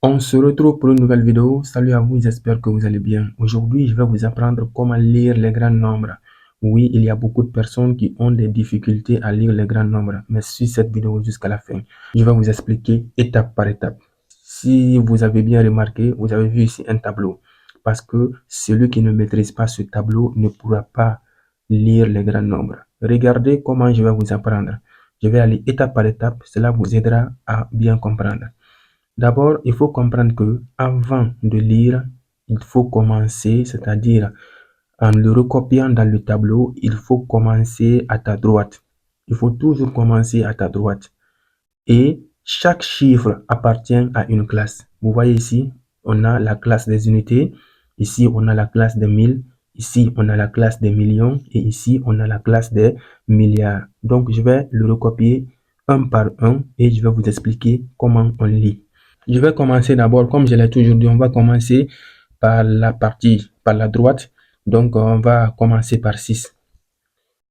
On se retrouve pour une nouvelle vidéo. Salut à vous, j'espère que vous allez bien. Aujourd'hui, je vais vous apprendre comment lire les grands nombres. Oui, il y a beaucoup de personnes qui ont des difficultés à lire les grands nombres, mais suivez cette vidéo jusqu'à la fin. Je vais vous expliquer étape par étape. Si vous avez bien remarqué, vous avez vu ici un tableau. Parce que celui qui ne maîtrise pas ce tableau ne pourra pas lire les grands nombres. Regardez comment je vais vous apprendre. Je vais aller étape par étape. Cela vous aidera à bien comprendre. D'abord, il faut comprendre que avant de lire, il faut commencer, c'est-à-dire en le recopiant dans le tableau, il faut commencer à ta droite. Il faut toujours commencer à ta droite. Et chaque chiffre appartient à une classe. Vous voyez ici, on a la classe des unités. Ici, on a la classe des mille. Ici, on a la classe des millions. Et ici, on a la classe des milliards. Donc, je vais le recopier un par un et je vais vous expliquer comment on lit. Je vais commencer d'abord, comme je l'ai toujours dit, on va commencer par la droite. Donc, on va commencer par 6.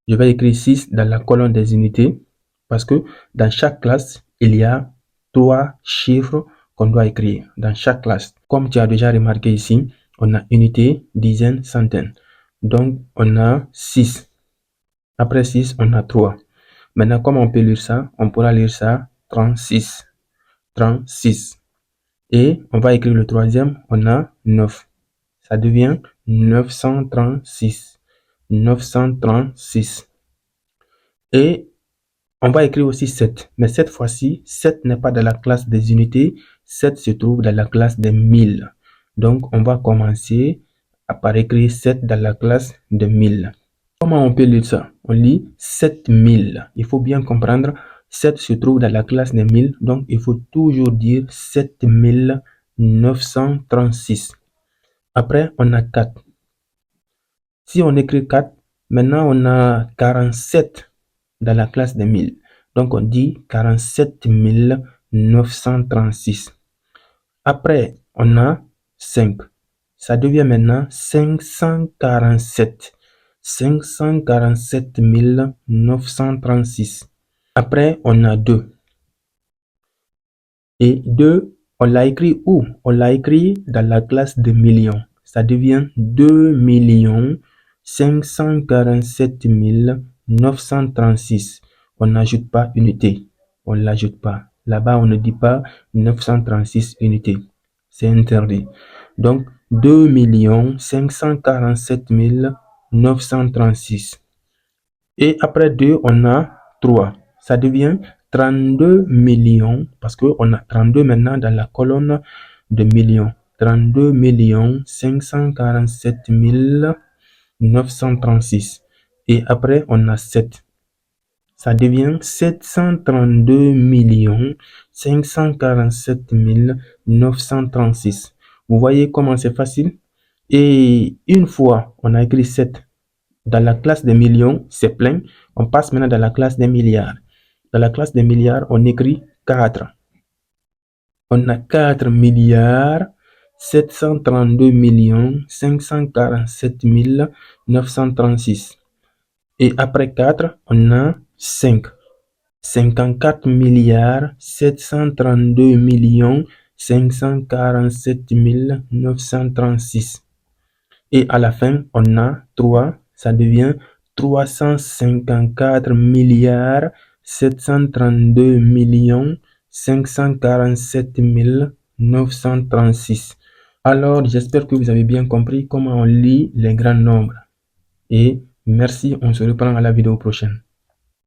Je vais écrire 6 dans la colonne des unités parce que dans chaque classe, il y a 3 chiffres qu'on doit écrire dans chaque classe. Comme tu as déjà remarqué ici, on a unité, dizaine, centaine. Donc, on a 6. Après 6, on a 3. Maintenant, comment on peut lire ça? On pourra lire ça 36. 36. Et on va écrire le troisième, on a 9. Ça devient 936. 936. Et on va écrire aussi 7. Mais cette fois-ci, 7 n'est pas dans la classe des unités. 7 se trouve dans la classe des 1000. Donc, on va commencer par écrire 7 dans la classe des 1000. Comment on peut lire ça? On lit 7000. Il faut bien comprendre, 7 se trouve dans la classe des 1000. Donc, il faut toujours dire 7936. Après, on a 4. Si on écrit 4, maintenant on a 47 dans la classe des 1000. Donc, on dit 47 936. Après, on a 5. Ça devient maintenant 547. 547 936. Après, on a 2. Et 2, on l'a écrit où? On l'a écrit dans la classe de millions. Ça devient 2 547 936. On n'ajoute pas unité. On ne l'ajoute pas. Là-bas, on ne dit pas 936 unités. C'est interdit. Donc, 2 547 936. Et après 2, on a 3. Ça devient 32 millions, parce qu'on a 32 maintenant dans la colonne de millions. 32 547 936. Et après, on a 7. Ça devient 732 547 936. Vous voyez comment c'est facile? Et une fois on a écrit 7 dans la classe des millions, c'est plein. On passe maintenant dans la classe des milliards. Dans la classe des milliards, on écrit 4. On a 4 milliards 732 547 936. Et après 4, on a 5. 54 milliards 732 547 936. Et à la fin, on a 3. Ça devient 354 milliards 732 547 936. Alors, j'espère que vous avez bien compris comment on lit les grands nombres. Et merci, on se reprend à la vidéo prochaine.